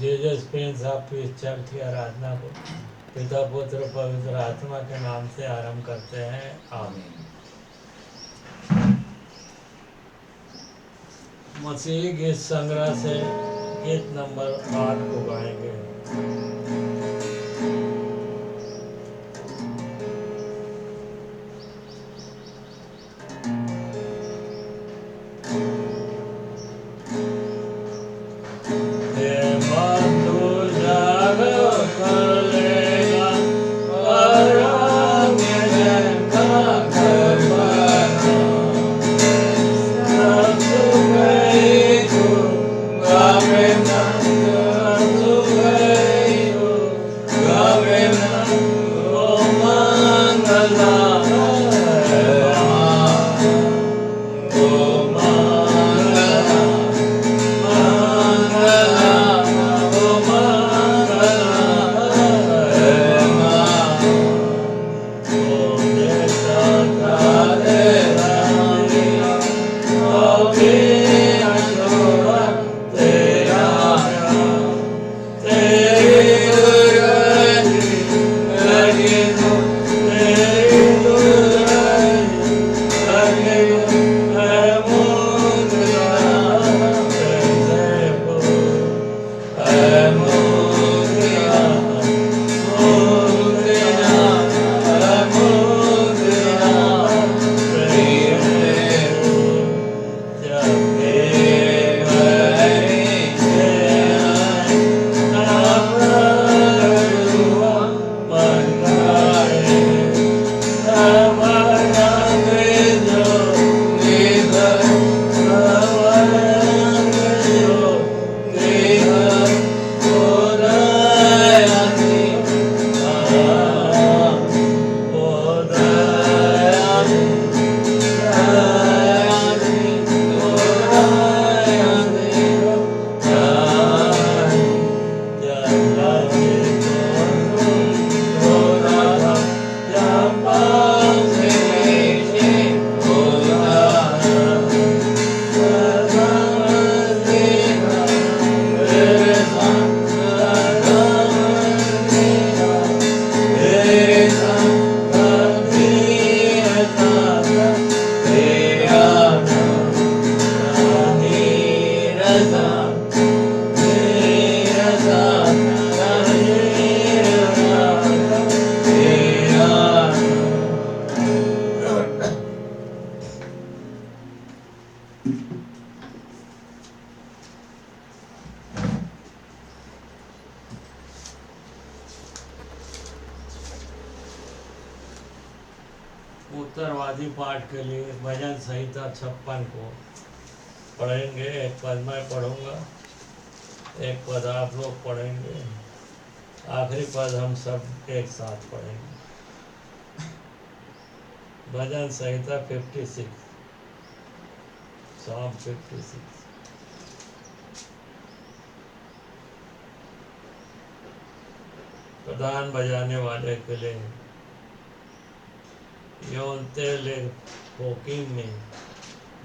Jesus Prince of peace church की आराधना को पिता पुत्र पवित्र आत्मा के नाम से आरंभ करते हैं। आमीन। मसीही गीत संग्रह से गीत नंबर 8 को गाएंगे। उत्तरवादी पाठ के लिए भजन संहिता 56 को पढ़ेंगे। एक पद मैं पढ़ूंगा, एक पद आप लोग पढ़ेंगे, आखिरी पद हम सब एक साथ पढ़ेंगे। भजन संहिता 56, Psalm 56। प्रधान बजाने वाले के लिए होकीम में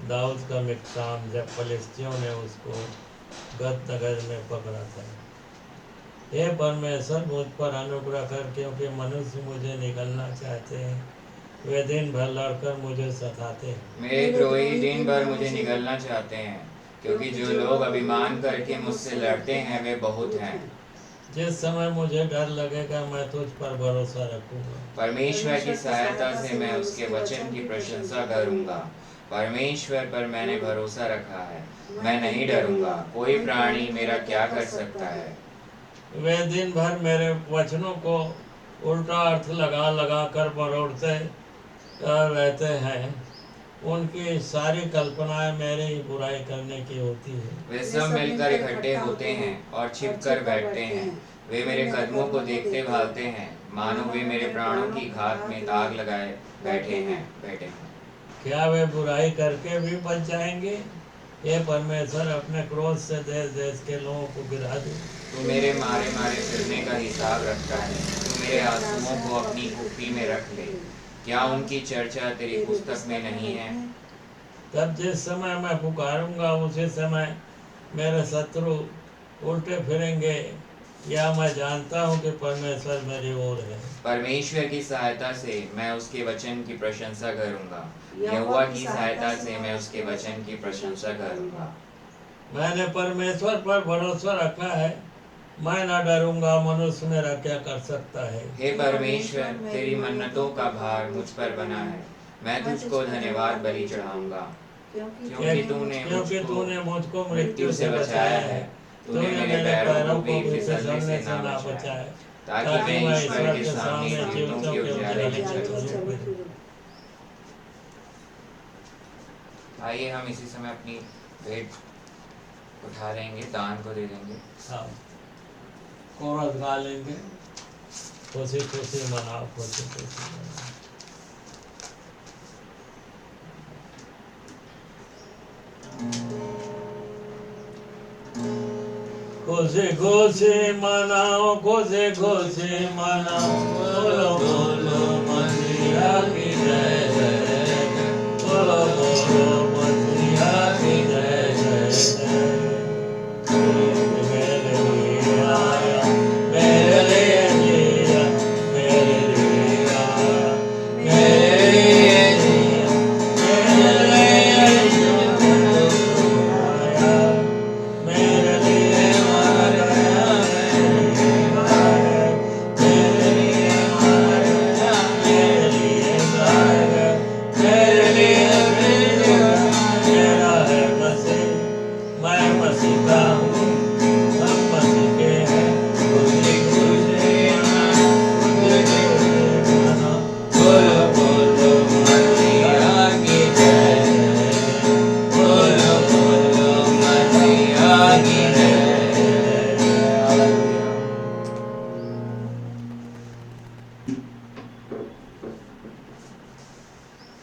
दाऊद का मिक्साम, जब फलिस्तियों ने उसको गत नगर में पकड़ा था। हे परमेश्वर, मुझ पर अनुग्रह कर, क्योंकि मनुष्य मुझे निगलना चाहते हैं। वे दिन भर लड़कर मुझे सताते हैं। मेरे द्रोही दिन भर मुझे निगलना चाहते हैं, क्योंकि जो लोग अभिमान करके मुझसे लड़ते हैं वे बहुत हैं। जिस समय मुझे डर लगेगा मैं तुझ पर भरोसा रखूंगा। परमेश्वर की सहायता से मैं उसके वचन की प्रशंसा करूंगा। परमेश्वर पर मैंने भरोसा रखा है, मैं नहीं डरूंगा। कोई प्राणी मेरा क्या कर सकता है। वे दिन भर मेरे वचनों को उल्टा अर्थ लगा लगा कर मरोड़ते रहते हैं। उनकी सारी कल्पनाएं मेरी बुराई करने की होती है। वे सब मिलकर इकट्ठे होते हैं और छिप कर बैठते हैं। वे मेरे कदमों को देखते भालते हैं, मानो वे मेरे प्राणों की घात में दाग लगाए बैठे हैं। क्या वे बुराई करके भी बच जाएंगे? ये परमेश्वर अपने क्रोध से देश देश के लोगों को गिरा दे। तू मेरे मारे मारे फिरने का हिसाब रखता है। तू मेरे आंसुओं को अपनी कुप्पी में रख ले। क्या उनकी चर्चा तेरी पुस्तक में नहीं है? तब जिस समय मैं पुकारूंगा उसी समय मेरे शत्रु उल्टे फिरेंगे, या मैं जानता हूँ कि परमेश्वर मेरी ओर है। परमेश्वर की सहायता से मैं उसके वचन की प्रशंसा करूंगा। यहोवा की सहायता से मैं उसके वचन की प्रशंसा करूंगा। मैंने परमेश्वर पर भरोसा रखा है, मैं न डरूंगा, मनुष्य मेरा क्या कर सकता है। हे परमेश्वर, तेरी मन्नतों का भार मुझ पर बना है। मैं तुझको धन्यवाद बलि चढ़ाऊंगा, क्योंकि तूने मुझको मृत्यु से बचाया है। तूने मेरे पैरों को भी फिसलने से ना बचाया, ताकि मैं ईश्वर के सामने जीवितों के उजाले में चलूं। आइए हम इसी समय अपनी भेंट उठा लेंगे, दान को दे देंगे। हाँ, कोरस गा लेंगे, खुशी खुशी मनाओ, खुशी खुशी मनाओ। खुशी खुशी मनाओ, खुशी खुशी मनाओ, बोलो बोलो मसीहा की जय जय, बोलो बोलो मसीहा की जय जय जय। मेरे लिए आया, मेरे लिए जिया, मेरे लिए आया, मेरे लिए जिया, मेरे लिए जिया, आया, मेरे लिए मर गया, मेरे लिए आया, मेरे लिए मर गया, मेरे लिए मेरा है मसीह, मैं मसीह का हूँ, हम मसीह के हैं। खुशी खुशी मनाओ, बोलो बोलो मसीहा की जय जय, बोलो बोलो मसीहा की जय जय।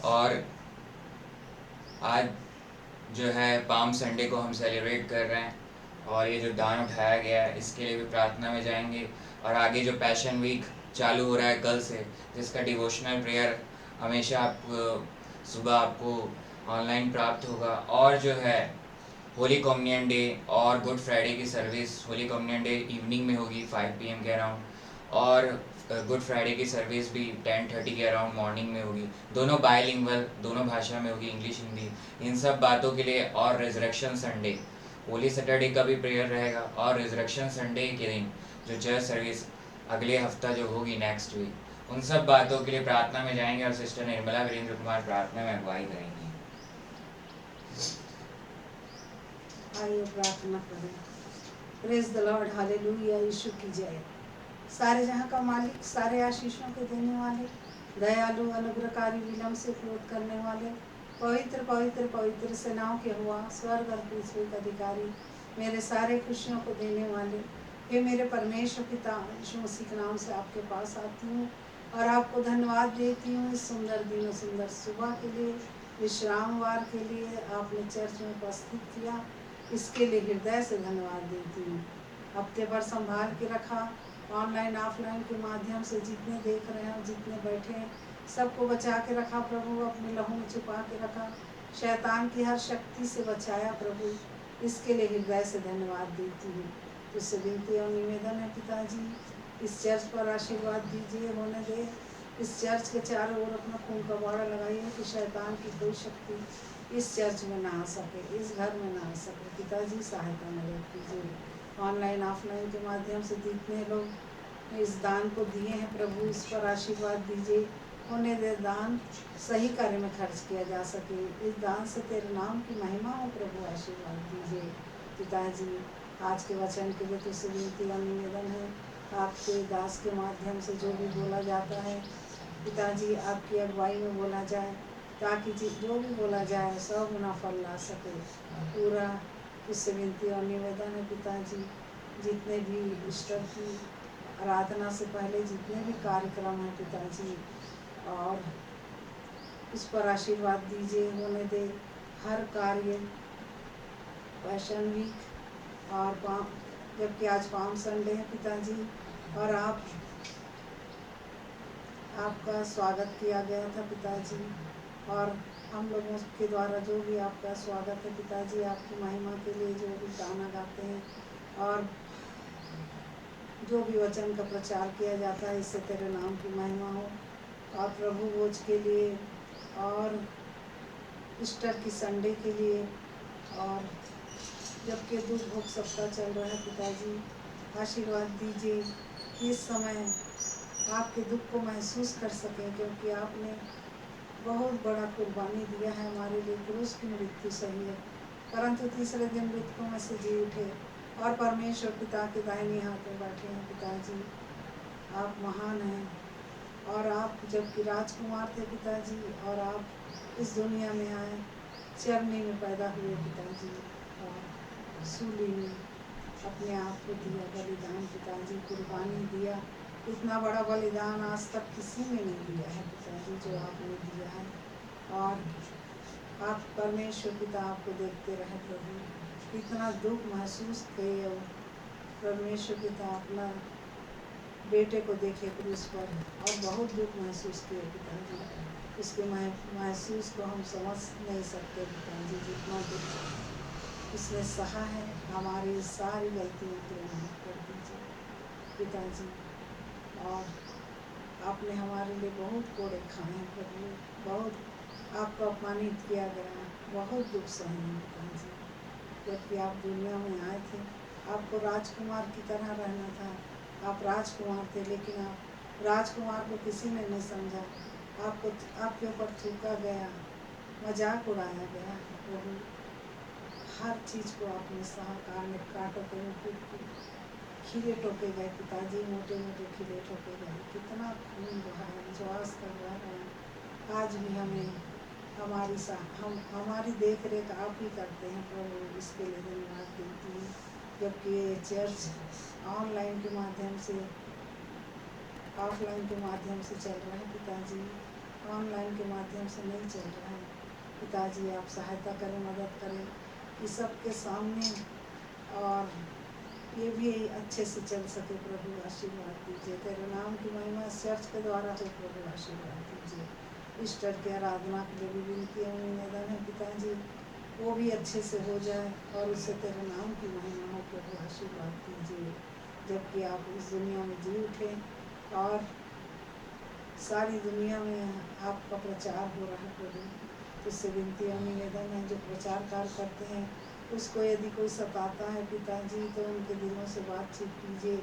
और आज जो है पाम संडे को हम सेलिब्रेट कर रहे हैं, और ये जो दान उठाया गया है इसके लिए भी प्रार्थना में जाएंगे। और आगे जो पैशन वीक चालू हो रहा है कल से, जिसका डिवोशनल प्रेयर हमेशा आप सुबह आपको ऑनलाइन प्राप्त होगा। और जो है होली कम्युनियन डे और गुड फ्राइडे की service holy communion day evening में होगी 5 PM के अराउंड, और गुड फ्राइडे की सर्विस भी 10:30 के अराउंड मॉर्निंग में होगी। दोनों बायलिंगुअल, दोनों भाषा में होगी, इंग्लिश हिंदी। इन सब बातों के लिए, और रिजरेक्शन संडे, होली सैटरडे का भी प्रेयर रहेगा, और रिजरेक्शन संडे के दिन जो चर्च सर्विस अगले हफ्ता जो होगी नेक्स्ट वीक, उन सब बातों के लिए प्रार्थना में जाएंगे, और सिस्टर निर्मला वीरेंद्र कुमार प्रार्थना में अगुवाई करेंगी। आइए प्रार्थना करें। प्रेज द लॉर्ड, हालेलुया, यीशु की जय। सारे जहाँ का मालिक, सारे आशीषों के देने वाले, दयालु, अनुग्रहकारी, विलम्ब से क्रोध करने वाले, पवित्र पवित्र पवित्र सेनाओं के हुआ, स्वर्ग और पृथ्वी का अधिकारी, मेरे सारे खुशियों को देने वाले, हे मेरे परमेश्वर पिता, यीशु मसीह के नाम से आपके पास आती हूँ और आपको धन्यवाद देती हूँ इस सुंदर दिन और सुंदर सुबह के लिए, विश्रामवार के लिए आपने चर्च में उपस्थित किया, इसके लिए हृदय से धन्यवाद देती हूँ। हफ्ते भर संभाल के रखा, ऑनलाइन ऑफलाइन के माध्यम से जितने देख रहे हैं, जितने बैठे हैं, सबको बचा के रखा प्रभु, अपने लहू में छुपा के रखा, शैतान की हर शक्ति से बचाया प्रभु, इसके लिए हृदय से धन्यवाद देती हूँ। तुझसे विनती और निवेदन है पिताजी, इस चर्च पर आशीर्वाद दीजिए, होने दे इस चर्च के चारों ओर अपना खून का बाड़ा लगाइए कि शैतान की कोई शक्ति इस चर्च में ना आ सके, इस घर में ना आ सके। पिताजी सहायता मदद कीजिए। ऑनलाइन ऑफलाइन के माध्यम से जितने लोग इस दान को दिए हैं प्रभु, इस पर आशीर्वाद दीजिए, होने दे दान सही कार्य में खर्च किया जा सके, इस दान से तेरे नाम की महिमा हो प्रभु, आशीर्वाद दीजिए। पिताजी आज के वचन के लिए तुझसे विनती और निवेदन है, आपके दास के माध्यम से जो भी बोला जाता है पिताजी, आपकी अगुवाई में बोला जाए, ताकि जो भी बोला जाए सब गुना फल ला सके पूरा। उससे विनती और निवेदन है पिताजी, जितने भी ईस्टर की आराधना से पहले जितने भी कार्यक्रम हैं पिताजी, और उस पर आशीर्वाद दीजिए, होने दे हर कार्य, पैशन वीक और जबकि आज पाम संडे है पिताजी, और आपका स्वागत किया गया था पिताजी, और हम लोगों के द्वारा जो भी आपका स्वागत है पिताजी, आपकी महिमा के लिए जो भी गाना गाते हैं और जो भी वचन का प्रचार किया जाता है इससे तेरे नाम की महिमा हो। और प्रभु भोज के लिए और ईस्टर की संडे के लिए और जबकि दुख भोग सबका चल रहा है पिताजी, आशीर्वाद दीजिए कि इस समय आपके दुख को महसूस कर सकें, क्योंकि आपने बहुत बड़ा कुर्बानी दिया है हमारे लिए। क्रूस की मृत्यु सही है, परंतु तीसरे दिन मृतकों में से जी उठे और परमेश्वर पिता के दाहिने हाथ में बैठे हैं। पिताजी आप महान हैं, और आप जबकि राजकुमार थे पिताजी, और आप इस दुनिया में आए, चरनी में पैदा हुए पिताजी, और सूली में अपने आप को दिया बलिदान पिताजी, कुर्बानी दिया। इतना बड़ा बलिदान आज तक किसी ने नहीं दिया है पिताजी जो आपने दिया है। और आप परमेश्वर पिता आपको देखते रहे प्रभु, इतना दुख महसूस किए परमेश्वर पिता अपना बेटे को देखे क्रूस पर, और बहुत दुख महसूस किए पिताजी। उसके महसूस को हम समझ नहीं सकते पिताजी, जितना दुख उसने सहा है। हमारी सारी गलतियों के लिए माफ़ कर दीजिए पिताजी। और आपने हमारे लिए बहुत कोड़े खाए हैं प्रभु, बहुत आपको अपमानित किया गया, बहुत दुख सहे हैं पिताजी। जबकि आप दुनिया में आए थे, आपको राजकुमार की तरह रहना था, आप राजकुमार थे, लेकिन आप राजकुमार को किसी ने नहीं समझा। आपको आपके ऊपर थूका गया, मजाक उड़ाया गया प्रभु। हर चीज़ को आपने सहा, कांटों के मुकुट, खीरे ठोके गए पिताजी, मोटे मोटे खीरे ठोके गए। कितना खून बहा है, विश्वास कर रहा है। आज भी हमें हमारी देख रेख आप ही करते हैं प्रभु, इसके लिए धन्यवाद देती हूँ। जबकि ये चर्च ऑनलाइन के माध्यम से, ऑफलाइन के माध्यम से चल रहा है पिताजी, ऑनलाइन के माध्यम से नहीं चल रहा है पिताजी। आप सहायता करें, मदद करें कि सबके सामने और ये भी अच्छे से चल सके प्रभु। आशीर्वाद दीजिए, तेरे नाम की महिमा चर्च के द्वारा हो प्रभु, आशीर्वाद दीजिए। ईस्टर की आराधना के लिए भी विनती है, निवेदन है पिताजी, वो भी अच्छे से हो जाए और उससे तेरे नाम की महिमा हो प्रभु, आशीर्वाद दीजिए। जबकि आप इस दुनिया में जी उठे और सारी दुनिया में आपका प्रचार हो रहा है प्रभु, उससे विनती और निवेदन है जो प्रचार कार्य करते हैं उसको यदि कोई सताता है पिताजी, तो उनके दिलों से बातचीत कीजिए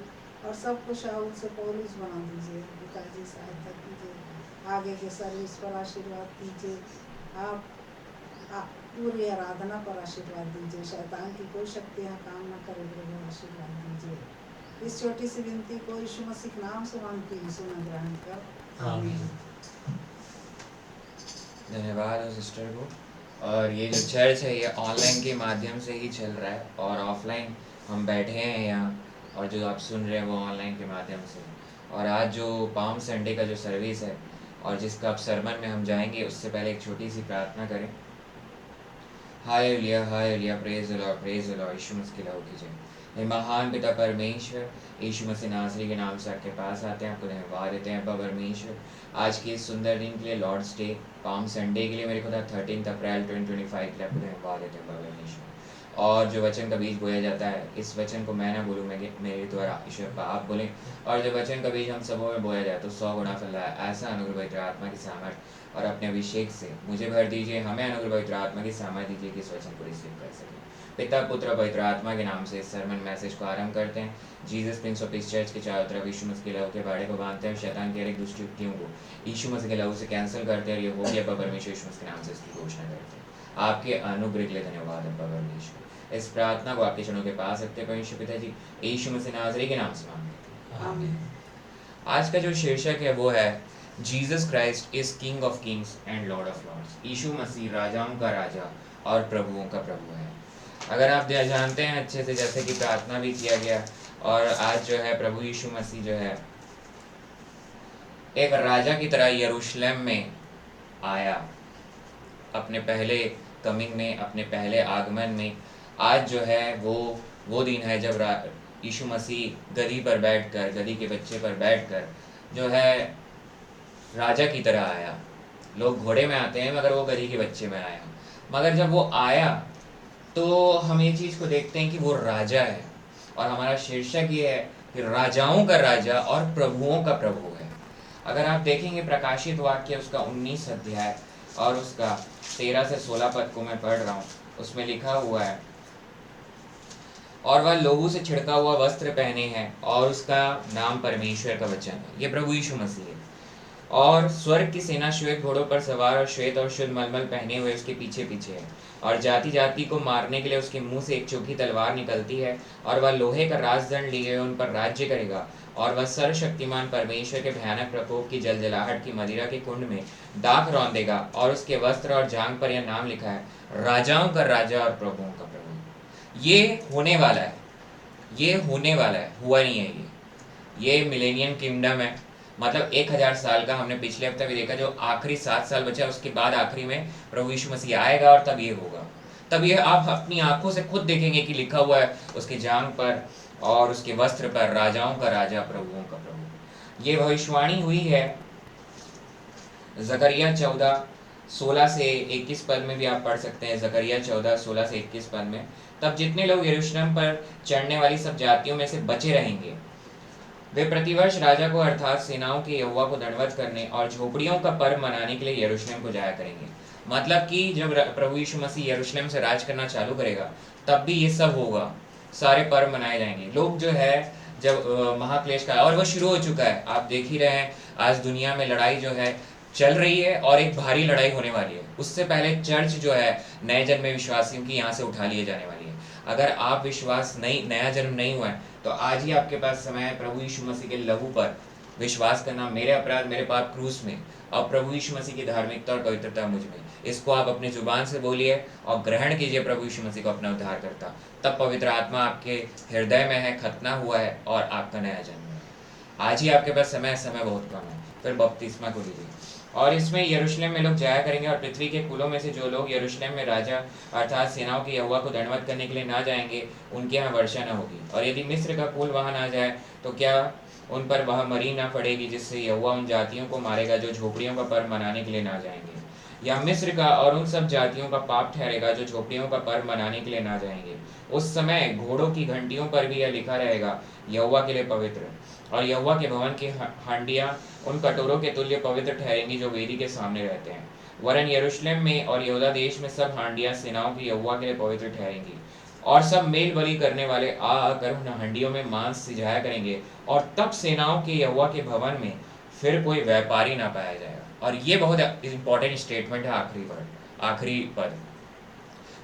और सबको शाऊल से पौलुस बना दीजिए पिताजी। सहायता कीजिए, आगे के सर्विस पर आशीर्वाद दीजिए, आप पूरी आराधना पर आशीर्वाद दीजिए। शैतान की कोई शक्ति यहाँ काम न करे प्रभु, आशीर्वाद दीजिए। इस छोटी सी विनती को यीशु मसीह के नाम से मांगती हूँ, सुना ग्रहण कर, आमीन। धन्यवाद हो सिस्टर को। और ये जो चर्च है ये ऑनलाइन के माध्यम से ही चल रहा है, और ऑफलाइन हम बैठे हैं यहाँ, और जो आप सुन रहे हैं वो ऑनलाइन के माध्यम से। और आज जो पाम संडे का जो सर्विस है और जिसका अब सरमन में हम जाएंगे, उससे पहले एक छोटी सी प्रार्थना करें। Hallelujah hallelujah, praise the Lord, praise the Lord. यीशु मसीह की लहू की जय। हे महान पिता परमेश्वर, यीशु मसीह नासरी के नाम से आपके पास आते हैं, आपको धन्यवाद देते हैं परमेश्वर आज के इस सुंदर दिन के लिए, लॉर्ड्स डे पाम संडे के लिए, मेरे खुदा 13 अप्रैल 2025 के लिए आपको धन्यवाद देते हैं परमेश्वर। और जो वचन का बीज बोया जाता है, इस वचन को मैं ना बोलूँ, मेरे द्वारा ईश्वर का आप बोलें, और जो वचन का बीज हम सबों में बोया जाए तो 100 गुना फल रहा है। ऐसा अनुग्रह पवित्र आत्मा की सामर्थ और अपने अभिषेक से मुझे भर दीजिए, हमें अनुग्रह पवित्र आत्मा की सामर्थ दीजिए कि इस वचन को रिसीव कर सकें। पिता पुत्र पवित्र आत्मा के नाम से इस सरमन मैसेज को आरंभ करते हैं। जीसस प्रिंस ऑफ इस चर्च के चारों तरफ यीशु मसीह के लहू के बाड़े को बांधते हैं, शैतान की हर एक दुष्ट युक्तियों को यीशु मसीह के लहू से कैंसिल करते हैं, और ये हो गया परमेश्वर यीशु मसीह के नाम से इसकी घोषणा करते हैं। आपके अनुग्रह के लिए धन्यवाद है परमेश्वर। इस प्रार्थना को आपके चरणों के पास रखते हैं परमेश्वर पिता जी, यीशु मसीह नासरी के नाम से मांगते हैं, आमीन। आज का जो शीर्षक है वो है Jesus Christ is King of kings and Lord of lords. यीशु मसीह राजाओं का राजा और प्रभुओं का प्रभु है। अगर आप जानते हैं अच्छे से, जैसे कि प्रार्थना भी किया गया, और आज जो है प्रभु यीशु मसीह जो है एक राजा की तरह यरूशलेम में आया अपने पहले कमिंग में, अपने पहले आगमन में। आज जो है वो दिन है जब यीशु मसीह गधी पर बैठकर, गधी के बच्चे पर बैठकर जो है राजा की तरह आया। लोग घोड़े में आते हैं मगर वो गधी के बच्चे में आया। मगर जब वो आया तो हम ये चीज़ को देखते हैं कि वो राजा है, और हमारा शीर्षक ये है कि राजाओं का राजा और प्रभुओं का प्रभु है। अगर आप देखेंगे प्रकाशित वाक्य उसका 19 अध्याय और उसका 13 से 16 पद को मैं पढ़ रहा हूँ, उसमें लिखा हुआ है, और वह लोहू से छिड़का हुआ वस्त्र पहने हैं और उसका नाम परमेश्वर का वचन है। ये प्रभु यीशु मसीह है। और स्वर्ग की सेना श्वेत घोड़ों पर सवार और श्वेत और शुद्ध मलमल पहने हुए उसके पीछे पीछे है, और जाति जाति को मारने के लिए उसके मुंह से एक चोखी तलवार निकलती है, और वह लोहे का राजदंड लिए उन पर राज्य करेगा, और वह सर्वशक्तिमान परमेश्वर के भयानक प्रकोप की जलजलाहट की मदिरा के कुंड में दाख रौंदेगा। और उसके वस्त्र और जांघ पर यह नाम लिखा है, राजाओं का राजा और प्रभुओं का प्रभु। ये होने वाला है, ये होने वाला है, हुआ नहीं है। ये मिलेनियम किंगडम है, मतलब 1000 साल का। हमने पिछले हफ्ते भी देखा, जो आखिरी 7 साल बचा उसके बाद आखिरी में प्रभु यीशु मसीह आएगा और तब ये होगा। तब ये आप अपनी आंखों से खुद देखेंगे कि लिखा हुआ है उसके जांघ पर और उसके वस्त्र पर, राजाओं का राजा प्रभुओं का प्रभु। ये भविष्यवाणी हुई है जकरिया 14:16 से 21 पद में भी आप पढ़ सकते हैं। जकरिया 14:16 से 21 पद में, तब जितने लोग यरूशलेम पर चढ़ने वाली सब जातियों में से बचे रहेंगे, वे प्रतिवर्ष राजा को अर्थात सेनाओं के यहोवा को दंडवत करने और झोपड़ियों का पर्व मनाने के लिए यरूशलेम को जाया करेंगे। मतलब कि जब प्रभु यीशु मसीह यरूशलेम से राज करना चालू करेगा तब भी ये सब होगा, सारे पर्व मनाए जाएंगे। लोग जो है जब महाक्लेश का, और वो शुरू हो चुका है, आप देख ही रहे हैं आज दुनिया में लड़ाई जो है चल रही है और एक भारी लड़ाई होने वाली है। उससे पहले चर्च जो है नए जन्म में विश्वासियों की यहाँ से उठा लिए जाने वाली है। अगर आप विश्वास नहीं, नया जन्म नहीं हुआ है, तो आज ही आपके पास समय है प्रभु यीशु मसीह के लहू पर विश्वास करना, मेरे अपराध मेरे पाप क्रूस में, और प्रभु यीशु मसीह की धार्मिकता और पवित्रता मुझ में। इसको आप अपनी जुबान से बोलिए और ग्रहण कीजिए प्रभु यीशु मसीह को अपना उद्धार करता। तब पवित्र आत्मा आपके हृदय में है, खतना हुआ है और आपका नया जन्म है। आज ही आपके पास समय बहुत कम है, फिर बपतिस्मा को लीजिए। और इसमें यरूशलेम में लोग जाया करेंगे, और पृथ्वी के कुलों में से जो लोग यरूशलेम में राजा अर्थात सेनाओं के यहोवा को दंडवत करने के लिए ना जाएंगे, उनके यहाँ वर्षा न होगी। और यदि मिस्र का कुल वहाँ ना जाए तो क्या उन पर वह मरी ना पड़ेगी, जिससे यहोवा उन जातियों को मारेगा जो झोपड़ियों का पर्व मनाने के लिए ना जाएंगे। या मिस्र का और उन सब जातियों का पाप ठहरेगा जो झोपड़ियों का पर्व मनाने के लिए ना जाएंगे। उस समय घोड़ों की घंटियों पर भी यह लिखा रहेगा, यहोवा के लिए पवित्र। और यहोवा के भवन की हांडियां उन कटोरों के तुल्य पवित्र ठहरेंगी जो वेदी के सामने रहते हैं। वरन यरूशलेम में और यहूदा देश में सब हांडियां सेनाओं की यहोवा के लिए पवित्र ठहरेंगी। और सब मेल बलि करने वाले आकर उन हांडियों में मांस सिझाया करेंगे, और तब सेनाओं के यहोवा के भवन में फिर कोई व्यापारी ना पाया जाएगा। और ये बहुत इंपॉर्टेंट स्टेटमेंट है, आखिरी पद।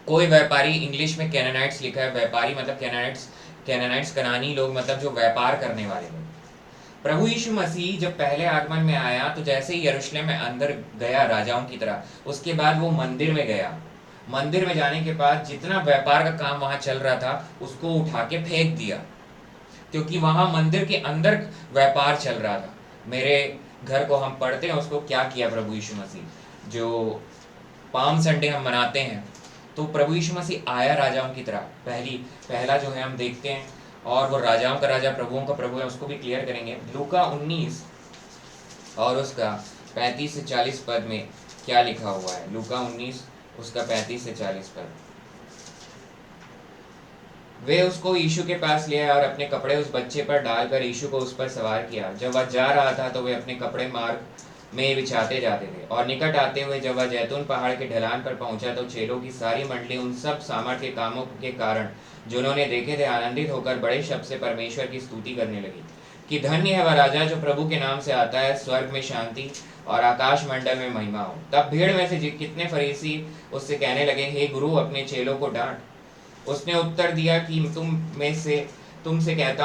कोई व्यापारी, इंग्लिश में कैनानाइट्स लिखा है, व्यापारी मतलब कैनानाइट्स कनानी लोग, मतलब जो व्यापार करने वाले लोग। प्रभु यीशु मसीह जब पहले आगमन में आया तो जैसे ही यरूशलेम में अंदर गया राजाओं की तरह, उसके बाद वो मंदिर में गया। मंदिर में जाने के बाद जितना व्यापार का काम वहां चल रहा था उसको उठा के फेंक दिया, क्योंकि वहां मंदिर के अंदर व्यापार चल रहा था। मेरे घर को हम पढ़ते हैं, उसको क्या किया प्रभु यीशु मसीह। जो पाम संडे हम मनाते हैं, तो प्रभु यीशु मसीह आया राजाओं की तरह। पहला जो है हम देखते हैं, और वो राजाओं का राजा प्रभुओं का प्रभु है, उसको भी क्लियर करेंगे। लूका 19 और उसका 35 से 40 पद में क्या लिखा हुआ है। लूका 19 उसका 35 से 40 पद। वे उसको यीशु के पास ले आए और अपने कपड़े उस बच्चे पर डालकर यीशु को उस पर सवार किया। जब वह जा रहा था तो वे अपने कपड़े मार्ग में बिछाते जाते थे। और निकट आते हुए जब वह जैतून पहाड़ के ढलान पर पहुंचा तो चेलों की सारी मंडली उन सब सामर्थ्य के कामों के कारण जो उन्होंने देखे थे आनंदित होकर बड़े शब्द से परमेश्वर की स्तुति करने लगी कि धन्य है वह राजा जो प्रभु के नाम से आता है, स्वर्ग में शांति और आकाश मंडल में महिमा हो। तब भीड़ में से कितने फरीसी उससे कहने लगे, हे गुरु, अपने चेलों को डांट। उसने उत्तर दिया कि तुम में से कहता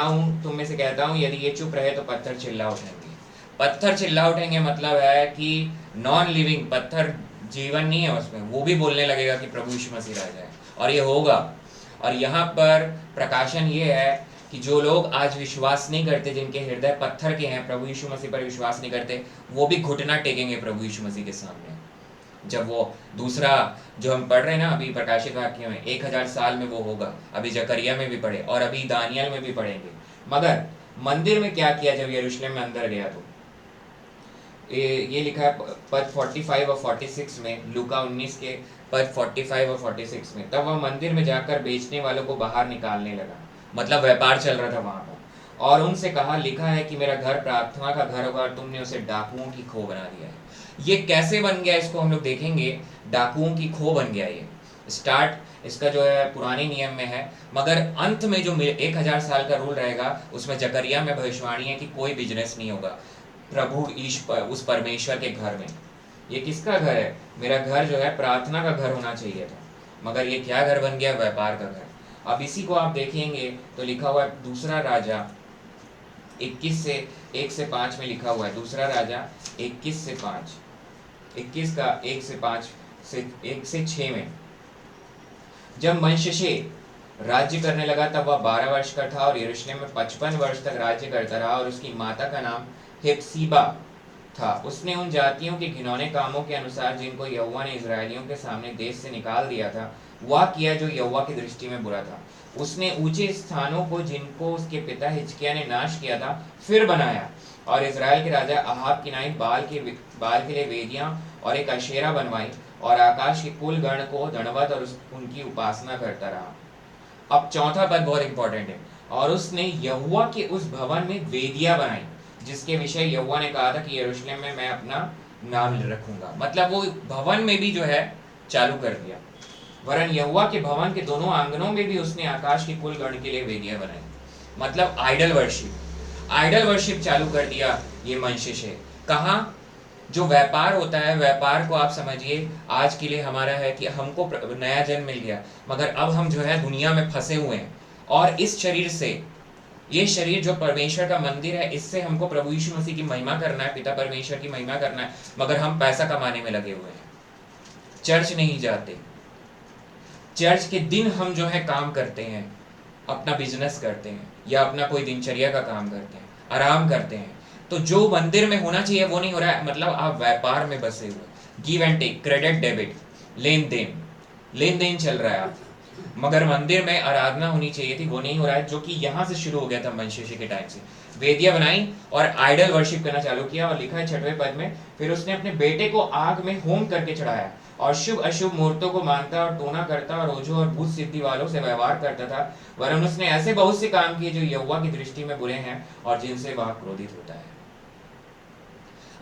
हूँ यदि ये चुप रहे तो पत्थर चिल्ला उठेंगे। पत्थर चिल्ला उठेंगे मतलब है कि नॉन लिविंग पत्थर, जीवन नहीं है उसमें, वो भी बोलने लगेगा कि प्रभु यीशु मसीह राजा है, और ये होगा। और यहाँ पर प्रकाशन ये है कि जो लोग आज विश्वास नहीं करते, जिनके हृदय पत्थर के हैं, प्रभु यीशु मसीह पर विश्वास नहीं करते, वो भी घुटना टेकेंगे प्रभु यीशु मसीह के सामने। जब वो दूसरा जो हम पढ़ रहे हैं ना अभी प्रकाशित वाक्य में, 1000 साल में वो होगा। अभी जकरिया में भी पढ़े और अभी दानियल में भी पढ़ेंगे। मगर मंदिर में क्या किया जब यरूशलेम में अंदर गया, तो ये लिखा है पद 45 और 46 में, लूका 19 के पद 45 और 46 में। तब वह मंदिर में जाकर बेचने वालों को बाहर निकालने लगा मतलब व्यापार चल रहा था वहां पर। और उनसे कहा, लिखा है कि मेरा घर प्रार्थना का घर होगा और तुमने उसे डाकुओं की खो बना दिया है। ये कैसे बन गया इसको हम लोग देखेंगे। डाकुओं की खो बन गया ये। स्टार्ट इसका जो है पुराने नियम में है, मगर अंत में जो 1000 साल का रूल रहेगा उसमें जकरिया में भविष्यवाणी है कि कोई बिजनेस नहीं होगा प्रभु उस परमेश्वर के घर में। ये किसका घर है? मेरा घर जो है प्रार्थना का घर होना चाहिए था, मगर ये क्या घर बन गया? व्यापार का घर। अब इसी को आप देखेंगे तो लिखा हुआ है दूसरा राजा 21 से 1 से 5 में लिखा हुआ है। दूसरा राजा 21 से 5, 21 का 1 से 5 से 1 से 6 में, जब मनश्शे राज्य करने लगा तब वह 12 वर्ष का था और यरूशलेम में 55 वर्ष तक राज्य करता रहा। और उसकी माता का नाम हेप्सीबा था। उसने उन जातियों के घिनौने कामों के अनुसार जिनको यहोवा ने इजरायलियों के सामने देश से निकाल दिया था वह किया जो यहोवा की दृष्टि में बुरा था। उसने ऊंचे स्थानों को जिनको उसके पिता हिजकिय्याह ने नाश किया था फिर बनाया, और इजराइल के राजा अहाब की नाई बाल के लिए वेदियां और एक अशेरा बनवाई, और आकाश के कुल गण को दंडवत और उनकी उपासना करता रहा। अब चौथा पद बहुत इंपॉर्टेंट है। और उसने यहोवा के उस भवन में वेदियां बनाई जिसके विषय यहोवा ने कहा था कि यरूशलेम में मैं अपना नाम रखूंगा। मतलब वो भवन में भी जो है चालू कर दिया, वरन यहोवा के भवन के दोनों आंगनों में भी उसने आकाश के कुल गण के लिए वेदियां बनाई। मतलब आइडल वर्शिप चालू कर दिया ये मनश्शे। कहाँ? जो व्यापार होता है, व्यापार को आप समझिए आज के लिए हमारा है कि हमको नया जन्म मिल गया, मगर अब हम जो है दुनिया में फंसे हुए हैं, और इस शरीर से, ये शरीर जो परमेश्वर का मंदिर है, इससे हमको प्रभु यीशु मसीह की महिमा करना है, पिता परमेश्वर की महिमा करना है, मगर हम पैसा कमाने में लगे हुए हैं। चर्च नहीं जाते। चर्च के दिन हम जो है काम करते हैं, अपना बिजनेस करते हैं या अपना कोई दिनचर्या का काम करते हैं, आराम करते हैं। तो जो मंदिर में होना चाहिए वो नहीं हो रहा है। मतलब आप व्यापार में बसे हुए, give and take, credit debit, लेन देन चल रहा है आप, मगर मंदिर में आराधना होनी चाहिए थी वो नहीं हो रहा है, जो कि यहाँ से शुरू हो गया था मनश्शे के टाइम से। वेदियां बनाई और आइडल वर्शिप करना चालू किया। और लिखा है 6वें पद में, फिर उसने अपने बेटे को आग में होम करके चढ़ाया और शुभ अशुभ मूर्तों को मानता और टोना करता और ओझों और भूत सिद्धि वालों से व्यवहार करता था। वरन उसने ऐसे बहुत से काम किए जो यहोवा की दृष्टि में बुरे हैं और जिनसे वह क्रोधित होता है।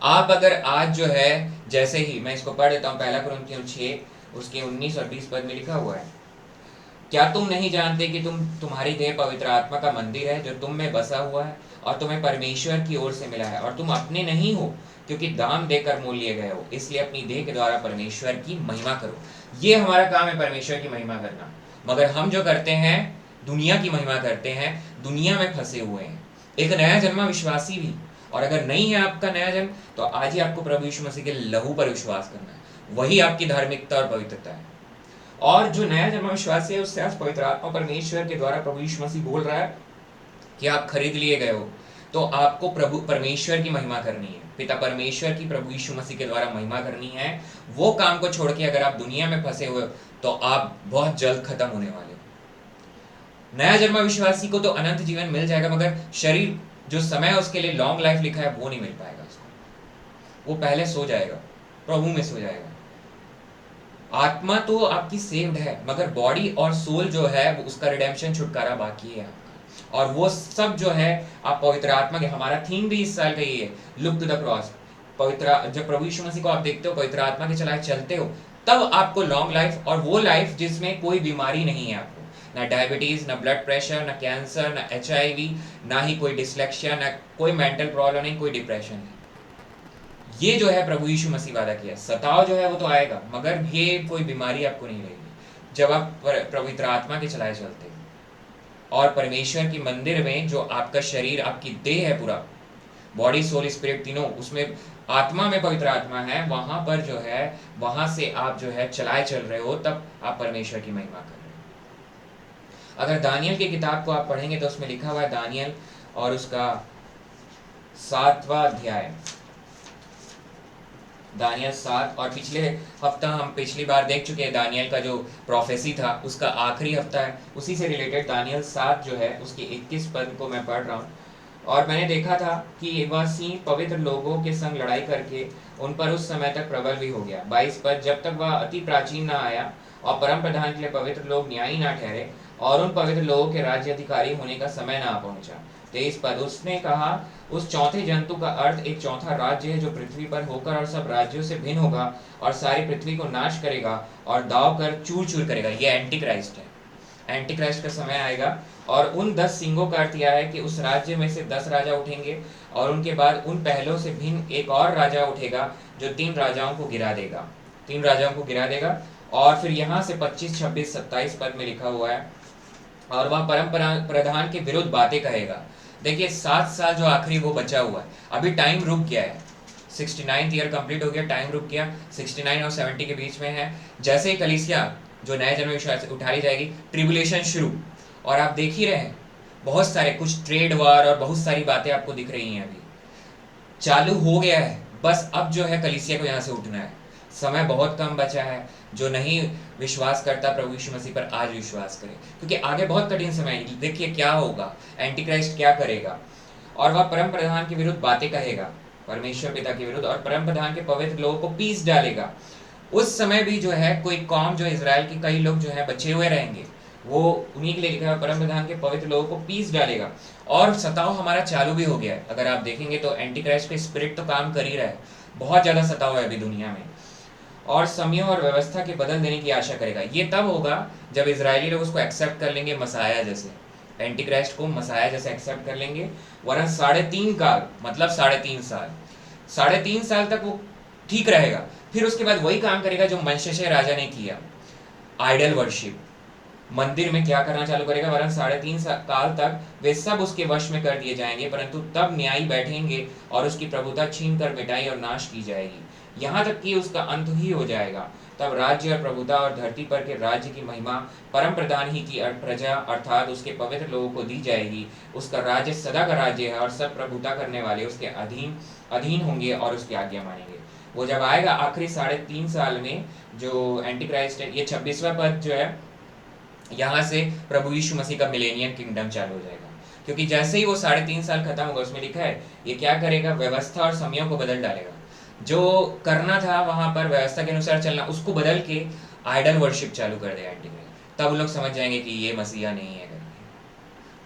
आप अगर आज जो है, जैसे ही मैं इसको पढ़ देता हूँ, 1 कुरिन्थियों 6 उसके 19 और 20 पद में लिखा हुआ है, क्या तुम नहीं जानते कि तुम्हारी देह पवित्र आत्मा का मंदिर है जो तुम में बसा हुआ है और तुम्हें परमेश्वर की ओर से मिला है, और तुम अपने नहीं हो क्योंकि दाम देकर मोल लिए गए हो। इसलिए अपनी देह के द्वारा परमेश्वर की महिमा करो। ये हमारा काम है, परमेश्वर की महिमा करना। मगर हम जो करते हैं, दुनिया की महिमा करते हैं, दुनिया में फंसे हुए हैं। एक नया जन्मा विश्वासी भी, और अगर नहीं है आपका नया जन्म, तो आज ही आपको प्रभु यीशु मसीह के लहू पर विश्वास करना है। वही आपकी धार्मिकता और पवित्रता है। और जो नया जन्मा विश्वासी है उससे आज पवित्र आत्मा परमेश्वर के द्वारा प्रभु यीशु मसीह बोल रहा है कि आप खरीद लिए गए हो, तो आपको प्रभु परमेश्वर की महिमा करनी है, पिता परमेश्वर की प्रभु यीशु मसीह के द्वारा महिमा करनी है। वो काम को छोड़ के अगर आप दुनिया में फंसे हुए हो तो आप बहुत जल्द खत्म होने वाले हो। नया जन्मा विश्वासी को तो अनंत जीवन मिल जाएगा, मगर शरीर जो समय उसके लिए लॉन्ग लाइफ लिखा है वो नहीं मिल पाएगा उसको। वो पहले सो जाएगा, प्रभु में सो जाएगा। आत्मा तो आपकी सेव्ड है, मगर बॉडी और सोल जो है उसका रिडेम्पशन, छुटकारा बाकी है आपका। और वो सब जो है आप पवित्र आत्मा के, हमारा थीम भी इस साल का ये है, लुक टू द क्रॉस। पवित्र, जब प्रभु यीशु मसीह को आप देखते हो, पवित्र आत्मा के चलाए चलते हो, तब आपको लॉन्ग लाइफ, और वो लाइफ जिसमें कोई बीमारी नहीं है आपको, ना डायबिटीज, ना ब्लड प्रेशर, ना कैंसर, ना HIV, ना ही कोई डिसलेक्सिया, ना कोई मेंटल प्रॉब्लम नहीं, कोई डिप्रेशन नहीं। ये जो है प्रभु यीशु मसीह वादा किया। सताव जो है वो तो आएगा, मगर ये कोई बीमारी आपको नहीं रहेगी जब आप पवित्र आत्मा के चलाए चलते हैं। और परमेश्वर की मंदिर में जो आपका शरीर, आपकी देह है, पूरा बॉडी सोल स्पिरिट तीनों, उसमें आत्मा में पवित्र आत्मा है, वहां पर जो है, वहां से आप जो है चलाए चल रहे हो, तब आप परमेश्वर की महिमा कर रहे हो। अगर दानियल की किताब को आप पढ़ेंगे तो उसमें लिखा हुआ है, दानियल और उसका 7वां अध्याय, दानियल 7, और पिछले हफ्ता हम पिछली बार देख चुके हैं दानियल का जो प्रोफेसी था उसका आखिरी हफ्ता है, उसी से रिलेटेड दानियल 7 जो है उसकी 21 पद को मैं पढ़ रहा हूँ। और मैंने देखा था कि वह सिंह पवित्र लोगों के संग लड़ाई करके उन पर उस समय तक प्रबल भी हो गया। 22 पद, जब तक वह अति प्राचीन न आया और परम प्रधान के लिए पवित्र लोग न्यायी न ठहरे और उन पवित्र लोगों के राज्य अधिकारी होने का समय ना पहुंचा। 23 पद, उसने कहा उस चौथे जंतु का अर्थ एक चौथा राज्य है जो पृथ्वी पर होकर और सब राज्यों से भिन्न होगा और सारी पृथ्वी को नाश करेगा और दाव कर चूर चूर करेगा। ये एंटी क्राइस्ट है। एंटी क्राइस्ट का समय आएगा और उन 10 सिंगों का अर्थ यह है कि उस राज्य में से 10 राजा उठेंगे और उनके बाद उन पहलों से भिन्न एक और राजा उठेगा जो 3 राजाओं को गिरा देगा। 3 राजाओं को गिरा देगा। और फिर यहाँ से 25, 26, 27 पद में लिखा हुआ है, और वह परम प्रधान के विरुद्ध बातें कहेगा। देखिए 7 साल जो आखिरी वो बचा हुआ है, अभी टाइम रुक गया है। 69th ईयर कंप्लीट हो गया, टाइम रुक गया, 69 और 70 के बीच में है। जैसे ही कलीसिया जो नए जन्म विश्वास उठाई जाएगी, ट्रिबुलेशन शुरू। और आप देख ही रहे हैं बहुत सारे कुछ ट्रेड वार और बहुत सारी बातें आपको दिख रही हैं, अभी चालू हो गया है। बस अब जो है कलीसिया को यहाँ से उठना है। समय बहुत कम बचा है। जो नहीं विश्वास करता प्रभु यीशु मसीह पर, आज विश्वास करे, क्योंकि आगे बहुत कठिन समय है। देखिए क्या होगा, एंटी क्राइस्ट क्या करेगा। और वह परम प्रधान के विरुद्ध बातें कहेगा, परमेश्वर पिता के विरुद्ध, और परम प्रधान के पवित्र लोगों को पीस डालेगा। उस समय भी जो है कोई कौम, जो इजराइल के कई लोग जो है बचे हुए रहेंगे, वो उन्हीं के लिए लिखा है, परम प्रधान के पवित्र लोगों को पीस डालेगा। और सताव हमारा चालू भी हो गया है। अगर आप देखेंगे तो एंटी क्राइस्ट का स्पिरिट तो काम कर ही रहा है, बहुत ज्यादा सताव है अभी दुनिया में। और समयों और व्यवस्था के बदल देने की आशा करेगा। ये तब होगा जब इजरायली लोग उसको एक्सेप्ट कर लेंगे मसाया जैसे, एंटी क्राइस्ट को मसाया जैसे एक्सेप्ट कर लेंगे। वरना 3.5 काल, मतलब 3.5 साल, 3.5 साल तक वो ठीक रहेगा। फिर उसके बाद वही काम करेगा जो मनशेशे राजा ने किया, आइडल वर्शिप। मंदिर में क्या करना चालू करेगा, वरन 3.5 काल तक वे सब उसके वश में कर दिए जाएंगे। परंतु तब न्यायी बैठेंगे और उसकी प्रभुता छीन कर मिटाई और नाश की जाएगी, यहाँ तक कि उसका अंत ही हो जाएगा। तब राज्य और प्रभुता और धरती पर के राज्य की महिमा परम प्रधान ही की प्रजा अर्थात उसके पवित्र लोगों को दी जाएगी। उसका राज्य सदा का राज्य है और सब प्रभुता करने वाले उसके अधीन होंगे और उसकी आज्ञा मानेंगे। वो जब आएगा आखिरी 3.5 साल में, जो एंटी क्राइस्ट है, ये 26वां पद जो है, यहाँ से प्रभु यीशु मसीह का मिलेनियम किंगडम चालू हो जाएगा। क्योंकि जैसे ही वो 3.5 साल खत्म होगा, उसमें लिखा है ये क्या करेगा, व्यवस्था और समयों को बदल डालेगा। जो करना था वहां पर व्यवस्था के अनुसार चलना, उसको बदल के आइडल वर्शिप चालू कर देगा एंटी क्राइस्ट। तब लोग समझ जाएंगे कि ये मसीहा नहीं है करके।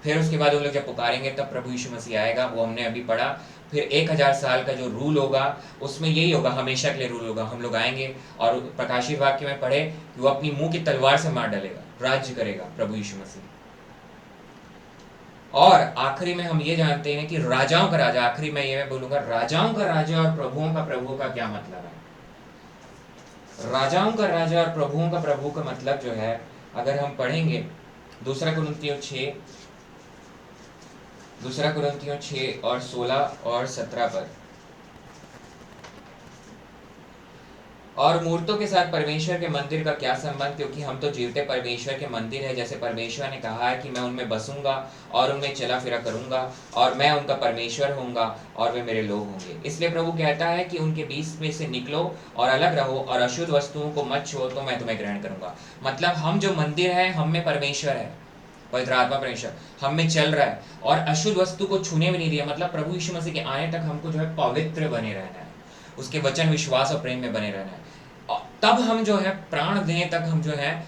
फिर उसके बाद उन लोग जब पुकारेंगे तब प्रभु यीशु मसीह आएगा। वो हमने अभी पढ़ा। फिर 1000 साल का जो रूल होगा उसमें यही होगा, हमेशा के लिए रूल होगा। हम लोग आएंगे और प्रकाशित वाक्य में पढ़े कि वो अपनी मुंह की तलवार से मार डालेगा, राज्य करेगा प्रभु यीशु मसीह। और आखिरी में हम ये जानते हैं कि राजाओं का राजा, आखिरी में ये मैं बोलूंगा, राजाओं का राजा और प्रभुओं का प्रभु का क्या मतलब है। राजाओं का राजा और प्रभुओं का प्रभु का मतलब जो है, अगर हम पढ़ेंगे 2 कुरिन्थियों 6 और 16 और 17 पर, और मूर्तों के साथ परमेश्वर के मंदिर का क्या संबंध, क्योंकि हम तो जीवते परमेश्वर के मंदिर है। जैसे परमेश्वर ने कहा है कि मैं उनमें बसूंगा और उनमें चला फिरा करूंगा और मैं उनका परमेश्वर होऊंगा और वे मेरे लोग होंगे। इसलिए प्रभु कहता है कि उनके बीच में से निकलो और अलग रहो और अशुद्ध वस्तुओं को मत छुओ तो मैं तुम्हें ग्रहण करूंगा। मतलब हम जो मंदिर है, हम में परमेश्वर है, पवित्र आत्मा परमेश्वर हम में चल रहा है और अशुद्ध वस्तु को छूने में नहीं दिया। मतलब प्रभु यीशु मसीह के आने तक हमको जो है पवित्र बने रहना है, उसके वचन, विश्वास और प्रेम में बने रहना है। तब हम जो है प्राण देने तक हम जो है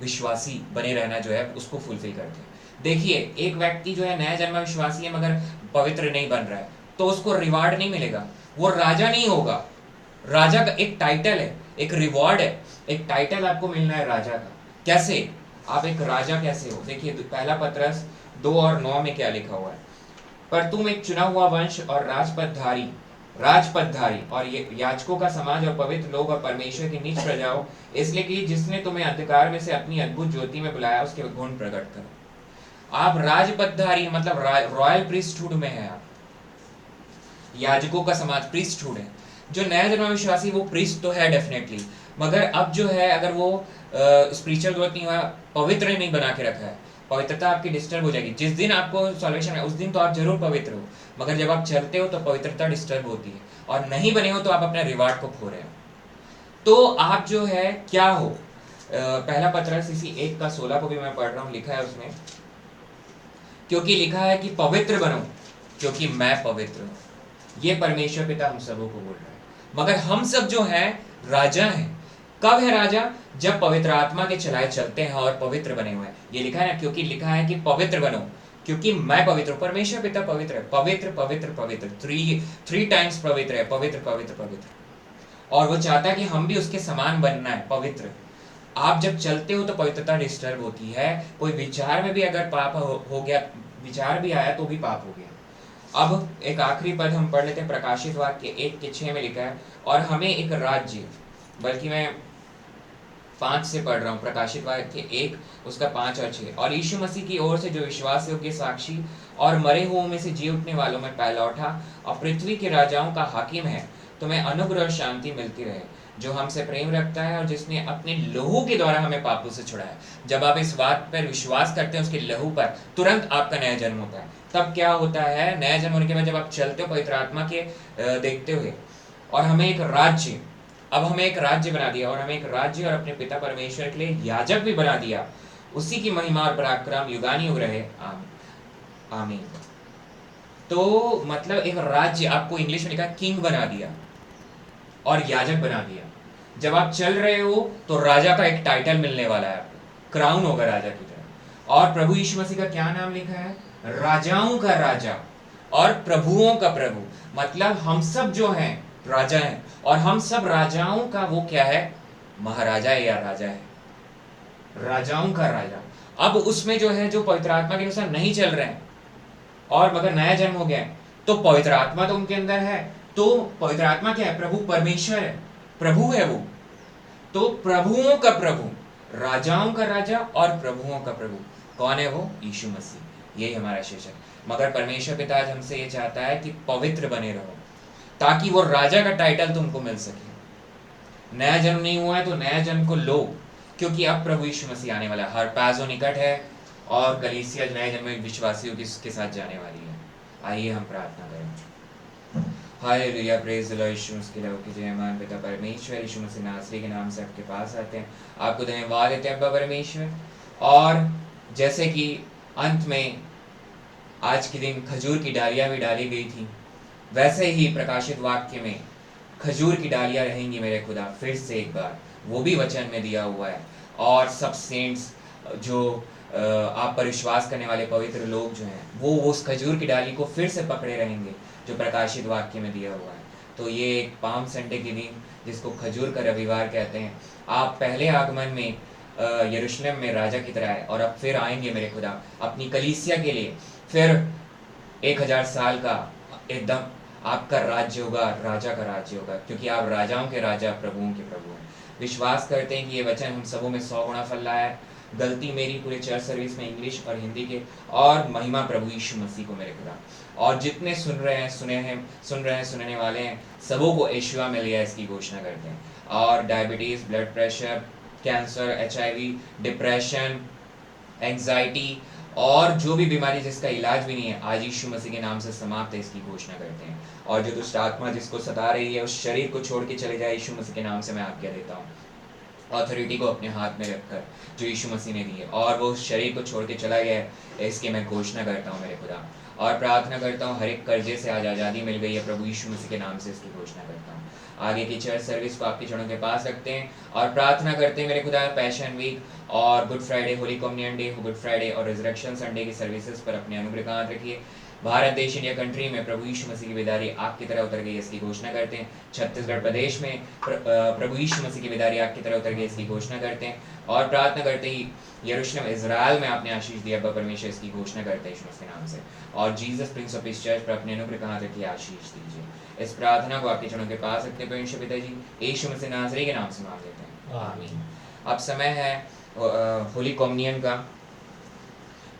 विश्वासी बने रहना जो है उसको फुलफिल करते हैं। देखिए एक व्यक्ति जो है नया जन्मा विश्वासी है मगर पवित्र नहीं बन रहा है तो उसको रिवार्ड नहीं मिलेगा, वो राजा नहीं होगा। राजा का एक टाइटल है, एक रिवॉर्ड है, एक टाइटल आपको मिलना है राजा का। कैसे आप एक राजा कैसे हो? देखिए पहला पत्रस 2 और 9 में क्या लिखा हुआ है, पर तुम एक चुना हुआ वंश और राजपदधारी और ये याजकों का समाज और पवित्र लोग और परमेश्वर की नीच प्रजा हो, इसलिए कि जिसने तुम्हें अंधकार में से अपनी अद्भुत ज्योति में बुलाया उसके गुण प्रकट करो। आप राजपदधारी मतलब रॉयल प्रीस्टहुड में है, आप याजकों का समाज प्रीस्टहुड है। जो नया जन्मा विश्वासी वो प्रीस्ट तो है डेफिनेटली, मगर अब जो है अगर वो स्पिरिचुअल ग्रोथ नहीं हुआ, पवित्र नहीं बना के रखा है, पवित्रता आपकी डिस्टर्ब हो जाएगी। जिस दिन आपको सॉल्वेशन है उस दिन तो आप जरूर पवित्र हो, मगर जब आप चलते हो तो पवित्रता डिस्टर्ब होती है और नहीं बने हो तो आप अपने रिवार्ड को खो रहे हो। तो आप जो है क्या हो, पहला पत्रस इसी 1:16 को भी मैं पढ़ रहा हूँ, लिखा है उसमें, क्योंकि लिखा है कि पवित्र बनो क्योंकि मैं पवित्र हूँ। ये परमेश्वर पिता हम सबों को बोल रहा है। मगर हम सब जो है राजा हैं, कब है राजा? जब पवित्र आत्मा के चलाए चलते हैं और पवित्र बने हुए हैं। ये लिखा है ना, क्योंकि लिखा है कि पवित्र बनो, क्योंकि मैं पवित्र हूं। परमेश्वर पिता पवित्र है, पवित्र पवित्र पवित्र, थ्री टाइम्स पवित्र है, पवित्र पवित्र पवित्र। और वो चाहता है कि हम भी उसके समान बनना है, पवित्र। आप जब चलते हो तो पवित्रता डिस्टर्ब होती है। कोई विचार में भी अगर पाप हो गया, विचार भी आया तो भी पाप हो गया। अब एक आखिरी पद हम पढ़ लेते हैं, प्रकाशित वाक्य 1:6 में लिखा है, और हमें एक राज्य, बल्कि मैं 5 से पढ़ रहा हूँ, प्रकाशित वाक्य 1 उसका 5 और 6। और यीशु मसीह की ओर से जो विश्वास योग्य साक्षी और मरे हुओं में से जी उठने वालों में पहला उठा और पृथ्वी के राजाओं का हाकिम है, तुम्हें अनुग्रह और शांति मिलती रहे, जो हमसे प्रेम रखता है और जिसने अपने लहू के द्वारा हमें पापों से छुड़ाया। जब आप इस बात पर विश्वास करते हैं, उसके लहू पर, तुरंत आपका नया जन्म होता है। तब क्या होता है? नया जन्म होने के बाद जब आप चलते हो पवित्र आत्मा के देखते हुए, और हमें एक राज्य, अब हमें एक राज्य बना दिया, और हमें एक राज्य और अपने पिता परमेश्वर के लिए याजक भी बना दिया। उसी की महिमा और पराक्रम युगानुयुग रहे, आमीन। तो मतलब एक राज्य, आपको इंग्लिश में लिखा किंग बना दिया और याजक बना दिया। जब आप चल रहे हो तो राजा का एक टाइटल मिलने वाला है आपको, क्राउन होगा राजा की तरह। और प्रभु यीशु मसीह का क्या नाम लिखा है? राजाओं का राजा और प्रभुओं का प्रभु। मतलब हम सब जो हैं राजा हैं, और हम सब राजाओं का वो क्या है? महाराजा है या राजा है, राजाओं का राजा। अब उसमें जो है, जो पवित्र आत्मा के अनुसार नहीं चल रहे हैं और मगर नया जन्म हो गया है, तो पवित्र आत्मा तो उनके अंदर है। तो पवित्र आत्मा क्या है? प्रभु परमेश्वर है, प्रभु है वो। तो प्रभुओं का प्रभु, राजाओं का राजा और प्रभुओं का प्रभु कौन है? वो यीशु मसीह। यही हमारा शीर्षक। मगर परमेश्वर पिता आज हमसे ये चाहता है कि पवित्र बने रहो, ताकि वो राजा का टाइटल तुमको मिल सके। नया जन्म नहीं हुआ है तो नया जन्म को लो, क्योंकि अब प्रभु यीशु मसीह आने वाला है। हर पैसों निकट है और कलीसिया नए जन्म में विश्वासियों के साथ जाने वाली है। आइए हम प्रार्थना करें। Hallelujah, praise the Lord. यीशु मसीह की जय। मान पिता परमेश्वर, यीशु मसीह नासरी के नाम से आपके पास आते हैं, आपको धन्यवाद देते हैं अब्बा परमेश्वर। और जैसे कि अंत में आज के दिन खजूर की डालियां भी डाली गई थी, वैसे ही प्रकाशित वाक्य में खजूर की डालियां रहेंगी मेरे खुदा, फिर से एक बार, वो भी वचन में दिया हुआ है। और सब सेंट्स जो आप पर विश्वास करने वाले पवित्र लोग जो हैं, वो उस खजूर की डाली को फिर से पकड़े रहेंगे जो प्रकाशित वाक्य में दिया हुआ है। तो ये एक पाम संडे के दिन, जिसको खजूर का रविवार कहते हैं, आप पहले आगमन में यरूशलेम में राजा की तरह आए, और अब फिर आएंगे मेरे खुदा अपनी कलीसिया के लिए। फिर 1000 साल का एकदम आपका राज्य होगा, राजा का राज्य होगा, क्योंकि आप राजाओं के राजा, प्रभुओं के प्रभु हैं। विश्वास करते हैं कि ये वचन हम सबों में 100 गुना फल लाया है। गलती मेरी पूरे चर्च सर्विस में इंग्लिश और हिंदी के, और महिमा प्रभु यीशु मसीह को मेरे खुदा। और जितने सुन रहे हैं, सुनने वाले हैं, सबों को यीशुआ मिल गया, इसकी घोषणा करते हैं। और diabetes, blood pressure, cancer, HIV, depression, anxiety और जो भी बीमारी जिसका इलाज भी नहीं है, आज यीशु मसीह के नाम से समाप्त है, इसकी घोषणा करते हैं। और जो दुष्ट आत्मा जिसको सता रही है, उस शरीर को छोड़ के चले जाए, यीशु मसीह के नाम से मैं आज्ञा देता हूँ। ऑथोरिटी को अपने हाथ में रखकर जो यीशु मसीह ने दी है, और वो शरीर को छोड़ के चला गया है, इसकी मैं घोषणा करता हूँ मेरे खुदा। और प्रार्थना करता हूँ, हर एक कर्जे से आज आज़ादी मिल गई है, प्रभु यीशु मसीह के नाम से इसकी घोषणा करता हूँ। आगे की चर्च सर्विस को आपके चरणों के पास रखते हैं और प्रार्थना करते हैं मेरे खुदा, पैशन वीक और Good Friday, Holy communion day, good Friday और रिजरेक्शन संडे की सर्विसेज पर अपने अनुग्रह का हाथ रखिए। भारत देश, इंडिया कंट्री में प्रभु यीशु मसीह की बेदारी आग की तरह उतर गई, इसकी घोषणा करते हैं। छत्तीसगढ़ प्रदेश में प्रभु यीशु मसीह की बेदारी आग की तरह उतर गई, इसकी घोषणा करते हैं। और प्रार्थना करते ही यरूशलेम इजराइल में आपने आशीष दिया परमेश्वर, इसकी घोषणा करते हैं यीशु मसीह के नाम से। और जीसस प्रिंस ऑफ इस चर्च पर अपने अनुग्रह का हाथ रखिए, आशीष दीजिए। इस प्रार्थना को आपके चरणों के पास रखते हैं परमेश्वर पिता जी, यीशु मसीह नासरी के नाम से मांग लेते हैं, आमीन। अब समय है होली कम्युनियन का।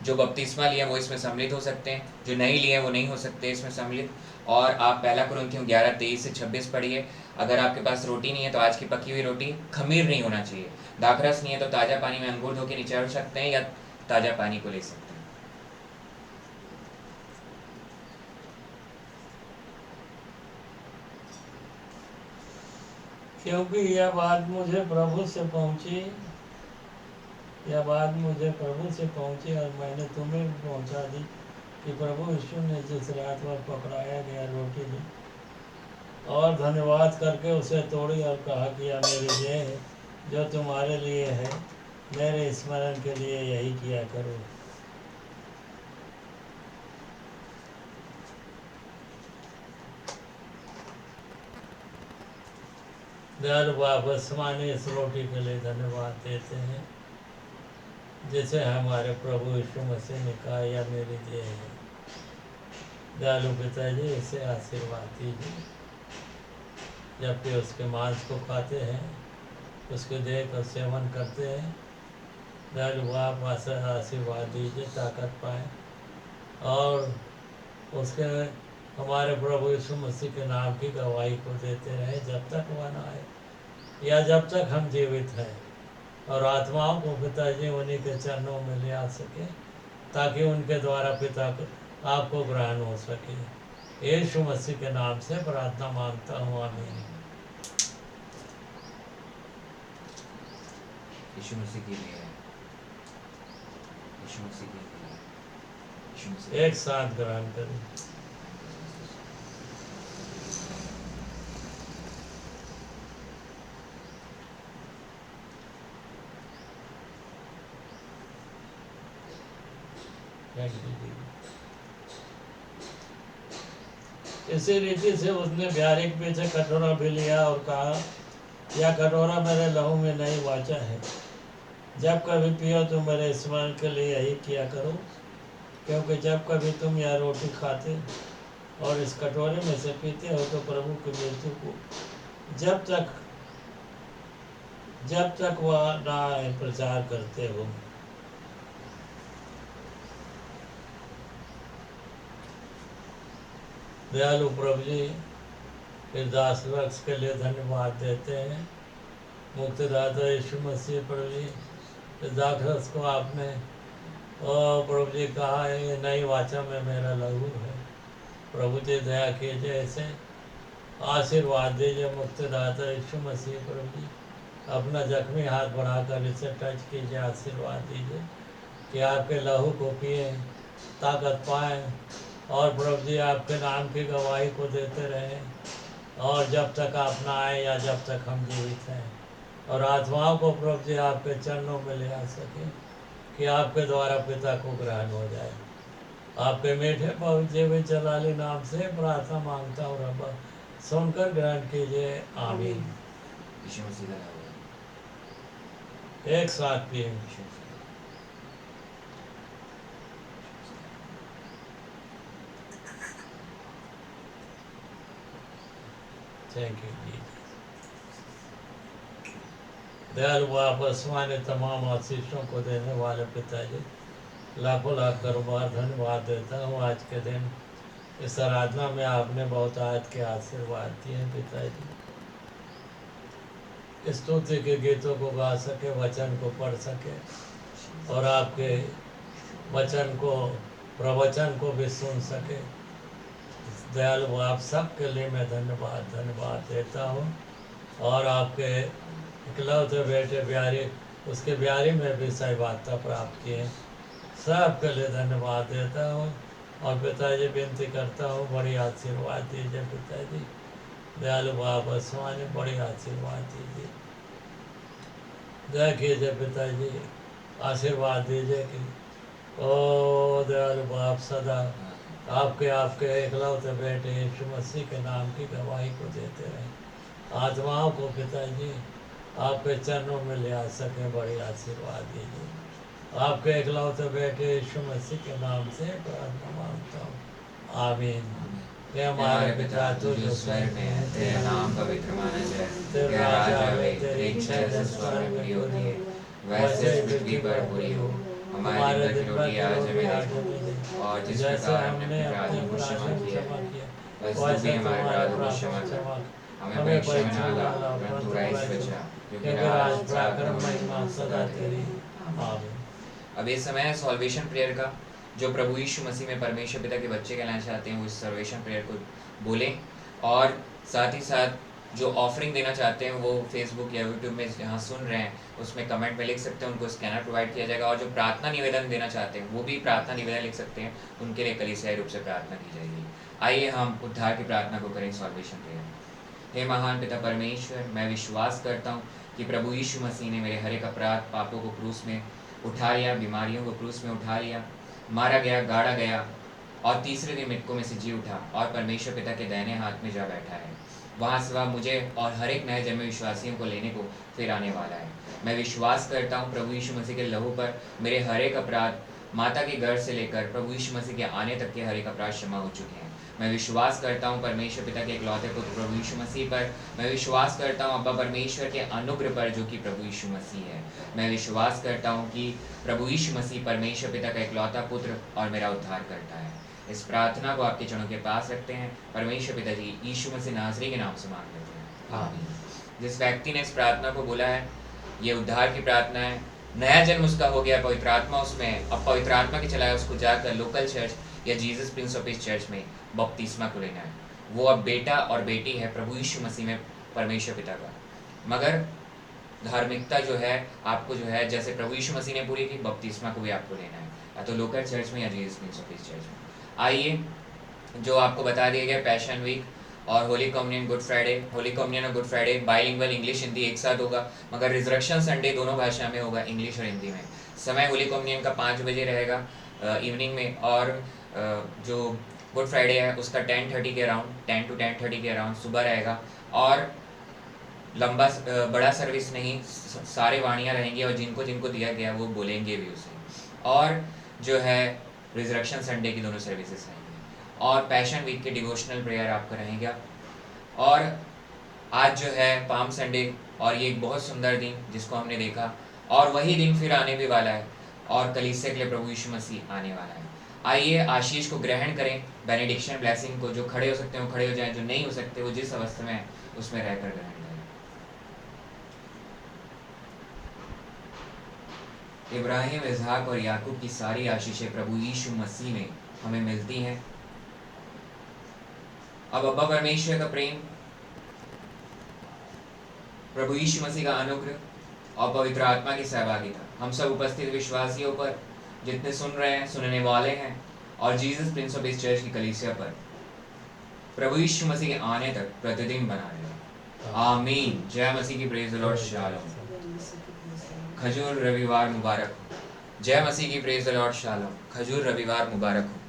जो बपतिस्मा लिया वो इसमें सम्मिलित हो सकते हैं, जो नहीं लिए वो नहीं हो सकते इसमें सम्मिलित। और आप पहला कुरिन्थियों 11:23 से 26 पढ़िए। अगर आपके पास रोटी नहीं है तो आज की पकी हुई रोटी, खमीर नहीं होना चाहिए, दाखरस नहीं है तो ताज़ा पानी में अंगूर धो के निचोड़ सकते हैं या ताज़ा पानी को ले सकते हैं। क्योंकि यह बात मुझे प्रभु से पहुंची, यह बात मुझे प्रभु से पहुंची और मैंने तुम्हें भी पहुंचा दी कि प्रभु यीशु ने जिस रात पर पकड़ाया गया रोटी ली और धन्यवाद करके उसे तोड़ी और कहा कि यह मेरी देह है जो तुम्हारे लिए है, मेरे स्मरण के लिए यही किया करो। दयालु बाबा समाने इस रोटी के लिए धन्यवाद देते हैं जिसे हमारे प्रभु यीशु मसीह ने कहा या मेरे लिए है। दयालु पिताजी इसे आशीर्वाद दीजिए। जबकि उसके मांस को खाते हैं, उसके देह का सेवन करते हैं, दयालु आप आशीर्वाद दीजिए, ताकत पाए और उसके हमारे प्रभु यीशु मसीह के नाम की गवाही को देते रहे जब तक वह न आए या जब तक हम जीवित हैं, और आत्माओं को पिताजी उन्हीं के चरणों में ले आ सके ताकि उनके द्वारा पिता को आपको ग्रहण हो सके। यीशु मसीह के नाम से प्रार्थना मांगता हूँ, आमीन। यीशु मसीह के लिए, यीशु मसीह के लिए, यीशु मसीह एक साथ ग्रहण करें। इसी रीति से उसने ब्यारी के पीछे कटोरा भी लिया और कहा, यह कटोरा मेरे लहू में नई वाचा है। जब कभी पियो तो मेरे स्मरण के लिए यही किया करो, क्योंकि जब कभी तुम यह रोटी खाते और इस कटोरे में से पीते हो तो प्रभु की मृत्यु को जब तक वह ना आए प्रचार करते हो। दयालु प्रभु जी इस दास वक्स के लिए धन्यवाद देते हैं। मुक्तिदाता यीशु मसीह प्रभु जी, इस दास को आपने प्रभु जी कहा है, ये नई वाचा में मेरा लहू है। प्रभु जी दया कीजिए, इसे आशीर्वाद दीजिए। मुक्तिदाता यीशु मसीह प्रभु जी, अपना जख्मी हाथ बढ़ाकर इसे टच कीजिए, आशीर्वाद दीजिए कि आपके लहू को पिए, ताकत पाएँ और प्रभु जी आपके नाम की गवाही को देते रहें और जब तक आप ना आए या जब तक हम जीवित हैं, और आत्माओं को प्रभु जी आपके चरणों में ले आ सके कि आपके द्वारा पिता को ग्रहण हो जाए। आपके मीठे पवित्र जलाली नाम से प्रार्थना मांगता हूँ रब्बा, सुनकर ग्रहण कीजिए, आमीन। यीशु मसीह का नाम एक साथ पिए। थैंक यू जी। दयालु बाप आसमानी तमाम आशीषों को देने वाले पिताजी, लाखों लाख करोबार धन्यवाद देता हूँ। आज के दिन इस आराधना में आपने बहुत आज के आशीर्वाद दिए हैं पिताजी। स्तुति के गीतों को गा सके, वचन को पढ़ सके और आपके वचन को, प्रवचन को भी सुन सके। दयालु आप सबके लिए मैं धन्यवाद देता हूँ। और आपके इकलौते बेटे ब्यारी, उसके ब्यारी में भी सहभागिता प्राप्त किए, सबके लिए धन्यवाद देता हूँ। और पिताजी विनती करता हूँ, बड़ी आशीर्वाद दीजिए पिताजी। दयालु बाप आसमानी बड़ी आशीर्वाद दीजिए, दया कीजिए पिताजी, आशीर्वाद दीजिए कि ओ दयालु बाप सदा आपके इकलौते बेटे यीशु मसीह के नाम की गवाही को देते रहें। आत्माओं को पिताजी आपके चरणों में ले आ सके, बड़ी आशीर्वाद दीजिए। आपके इकलौते बेटे यीशु मसीह के नाम से प्रार्थना मांगता हूँ, आमीन। हे हमारे पिता तू जो स्वर्ग में है, तेरा नाम पवित्र माना जाए, तेरा राज्य आवे, तेरी इच्छा जैसे स्वर्ग में होती है वैसे ही पृथ्वी पर पूरी हो। हमारे दिन की रोटी आज हमें दे, और जिस प्रकार हमने अपने अपराधों को क्षमा किया वैसे भी हमारे अपराधों को क्षमा कर। हमें परीक्षा में न डाल परंतु बुराई से बचा, क्योंकि राज पराक्रम महिमा सदा तेरी, आमीन। अब इस समय है सॉल्वेशन प्रेयर का। जो प्रभु यीशु मसीह में परमेश्वर पिता के बच्चे कहलाना चाहते हैं वो इस सॉल्वेशन प्रेयर को बोलें। और साथ ही साथ जो ऑफरिंग देना चाहते हैं वो फेसबुक या यूट्यूब में जहाँ सुन रहे हैं उसमें कमेंट में लिख सकते हैं, उनको स्कैनर प्रोवाइड किया जाएगा। और जो प्रार्थना निवेदन देना चाहते हैं वो भी प्रार्थना निवेदन लिख सकते हैं, उनके लिए कलीसियाई रूप से प्रार्थना की जाएगी। आइए हम उद्धार की प्रार्थना को करें, सॉल्वेशन प्रेयर। हे महान पिता परमेश्वर, मैं विश्वास करता हूँ कि प्रभु यीशु मसीह ने मेरे हर एक अपराध पापों को क्रूस में उठा लिया, बीमारियों को क्रूस में उठा लिया, मारा गया, गाड़ा गया और तीसरे दिन मृतकों में से जी उठा और परमेश्वर पिता के दाहिने हाथ में जा बैठा है। वहाँ से वह मुझे और हर एक नए जन्मे विश्वासियों को लेने को फिर आने वाला है। मैं विश्वास करता हूँ प्रभु यीशु मसीह के लहू पर मेरे हर एक अपराध माता के गर्भ से लेकर प्रभु यीशु मसीह के आने तक के हर एक अपराध क्षमा हो चुके हैं। मैं विश्वास करता हूँ परमेश्वर पिता के इकलौते पुत्र प्रभु यीशु मसीह पर। मैं विश्वास करता हूँ अब्बा परमेश्वर के अनुग्रह पर जो कि प्रभु यीशु मसीह है। मैं विश्वास करता हूँ कि प्रभु यीशु मसीह परमेश्वर पिता का इकलौता पुत्र और मेरा उद्धार करता है। इस प्रार्थना को आपके चरणों के पास रखते हैं। परमेश्वर पिता जी यीशु मसीह नासरी के नाम से मांग लेते हैं, आमीन। जिस व्यक्ति ने इस प्रार्थना को बोला है, ये उद्धार की प्रार्थना है, नया जन्म उसका हो गया, पवित्र आत्मा उसमें है, अब पवित्र आत्मा के चलाए उसको जाकर लोकल चर्च या Jesus Prince of peace church में बपतिस्मा को लेना है। वो अब बेटा और बेटी है प्रभु यीशु मसीह में परमेश्वर पिता का। मगर धार्मिकता जो है आपको जो है जैसे प्रभु यीशु मसीह ने पूरी की, बपतिस्मा को भी आपको लेना है, या तो लोकल चर्च में या Jesus Prince of peace church में। आइए, जो आपको बता दिया गया पैशन वीक और Holy Communion Good Friday, Holy Communion और Good Friday bilingual English Hindi एक साथ होगा, मगर रिजरेक्शन संडे दोनों भाषा में होगा, इंग्लिश और हिंदी में। समय होली कम्युनियन का 5 बजे रहेगा इवनिंग में, और जो गुड फ्राइडे है उसका 10:30 के अराउंड, 10 to 10:30 के अराउंड सुबह रहेगा। और लंबा बड़ा सर्विस नहीं, सारे वाणियाँ रहेंगी और जिनको जिनको दिया गया वो बोलेंगे भी उसे। और जो है रिजरेक्शन संडे की दोनों सर्विसेज रहेंगी, और पैशन वीक के डिवोशनल प्रेयर आपका रहेगा। और आज जो है पाम संडे, और ये एक बहुत सुंदर दिन जिसको हमने देखा, और वही दिन फिर आने भी वाला है, और कलीसिया के लिए प्रभु यीशु मसीह आने वाला है। आइए आशीष को ग्रहण करें, बेनेडिक्शन ब्लेसिंग को। जो खड़े हो सकते हैं वो खड़े हो जाएं, जो नहीं हो सकते वो जिस अवस्था में है उसमें रहकर ग्रहण करें। इब्राहिम, इसहाक और याकूब की सारी आशीषें प्रभु यीशु मसीह में हमें मिलती हैं। अब अब्बा परमेश्वर का प्रेम, प्रभु यीशु मसीह का अनुग्रह और पवित्र आत्मा की सहभागिता हम सब उपस्थित विश्वासियों पर, जितने सुन रहे हैं, सुनने वाले हैं, और Jesus Prince of peace church की कलीसिया पर प्रभु यीशु मसीह के आने तक प्रतिदिन बना रहे। आमीन। जय मसीह की, प्रेज द लॉर्ड, शालोम। खजूर रविवार मुबारक हो। जय मसीह की, प्रेज द लॉर्ड, शालोम। खजूर रविवार मुबारक हो।